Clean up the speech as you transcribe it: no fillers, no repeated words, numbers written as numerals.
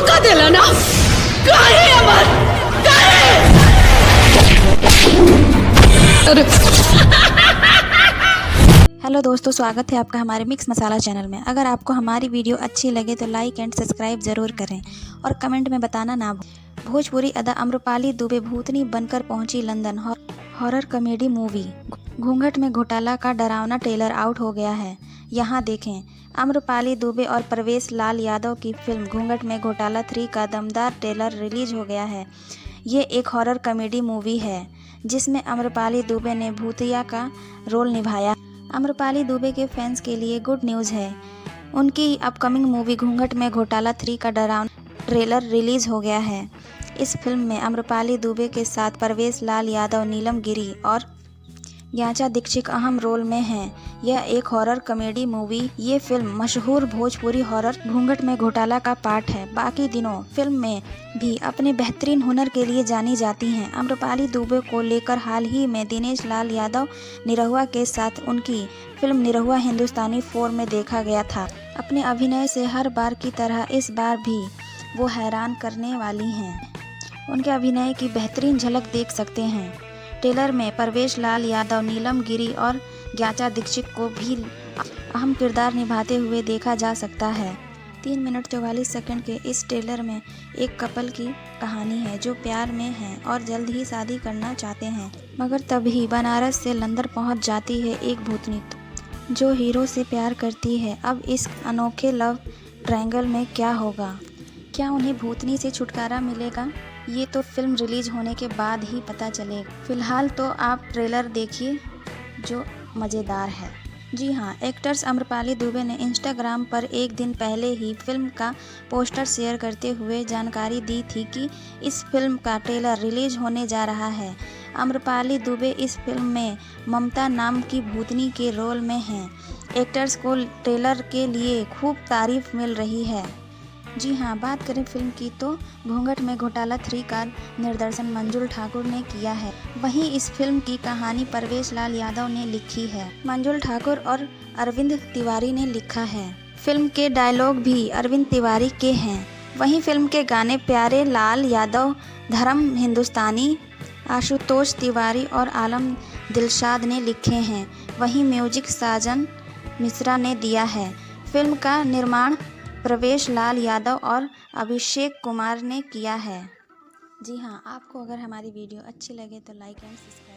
धोखा दिला ना, काय है अमर, काय है? अरे हेलो दोस्तों, स्वागत है आपका हमारे मिक्स मसाला चैनल में। अगर आपको हमारी वीडियो अच्छी लगे तो लाइक एंड सब्सक्राइब ज़रूर करें और कमेंट में बताना ना भूलें। भोजपुरी अदा आम्रपाली दुबे भूतनी बनकर पहुंची लंदन। हॉरर कॉमेडी मूवी घूंघट में घोटाला का डरावना ट्रेलर आउट हो गया है। यहाँ देखें, आम्रपाली दुबे और प्रवेश लाल यादव की फिल्म घूंघट में घोटाला 3 का दमदार ट्रेलर रिलीज हो गया है। ये एक हॉरर कॉमेडी मूवी है जिसमें आम्रपाली दुबे ने भूतिया का रोल निभाया। आम्रपाली दुबे के फैंस के लिए गुड न्यूज़ है। उनकी अपकमिंग मूवी घूंघट में घोटाला 3 का डरावना ट्रेलर रिलीज हो गया है। इस फिल्म में आम्रपाली दुबे के साथ प्रवेश लाल यादव, नीलम गिरी और ज्ञाचा दीक्षित अहम रोल में हैं। यह एक हॉरर कॉमेडी मूवी। ये फिल्म मशहूर भोजपुरी हॉरर घूंघट में घोटाला का पार्ट है। बाकी दिनों फिल्म में भी अपने बेहतरीन हुनर के लिए जानी जाती हैं। आम्रपाली दुबे को लेकर हाल ही में दिनेश लाल यादव निरहुआ के साथ उनकी फिल्म निरहुआ हिंदुस्तानी 4 में देखा गया था। अपने अभिनय से हर बार की तरह इस बार भी वो हैरान करने वाली हैं। उनके अभिनय की बेहतरीन झलक देख सकते हैं। ट्रेलर में प्रवेश लाल यादव, नीलम गिरी और ज्ञाचा दीक्षित को भी अहम किरदार निभाते हुए देखा जा सकता है। 3 मिनट 44 सेकंड के इस ट्रेलर में एक कपल की कहानी है जो प्यार में है और जल्द ही शादी करना चाहते हैं, मगर तभी बनारस से लंदन पहुंच जाती है एक भूतनी जो हीरो से प्यार करती है। अब इस अनोखे लव ट्रायंगल में क्या होगा? क्या उन्हें भूतनी से छुटकारा मिलेगा? ये तो फिल्म रिलीज होने के बाद ही पता चलेगा। फिलहाल तो आप ट्रेलर देखिए जो मज़ेदार है। जी हाँ, एक्ट्रेस आम्रपाली दुबे ने इंस्टाग्राम पर एक दिन पहले ही फिल्म का पोस्टर शेयर करते हुए जानकारी दी थी कि इस फिल्म का ट्रेलर रिलीज होने जा रहा है। आम्रपाली दुबे इस फिल्म में ममता नाम की भूतनी के रोल में हैं। एक्ट्रेस को ट्रेलर के लिए खूब तारीफ मिल रही है। जी हाँ, बात करें फिल्म की तो घूंघट में घोटाला 3 का निर्देशन मंजुल ठाकुर ने किया है। वहीं इस फिल्म की कहानी प्रवेश लाल यादव ने लिखी है। मंजुल ठाकुर और अरविंद तिवारी ने लिखा है। फिल्म के डायलॉग भी अरविंद तिवारी के हैं। वहीं फिल्म के गाने प्यारे लाल यादव, धर्म हिंदुस्तानी, आशुतोष तिवारी और आलम दिलशाद ने लिखे हैं। वहीं म्यूजिक साजन मिश्रा ने दिया है। फिल्म का निर्माण प्रवेश लाल यादव और अभिषेक कुमार ने किया है। जी हाँ, आपको अगर हमारी वीडियो अच्छी लगे तो लाइक एंड सब्सक्राइब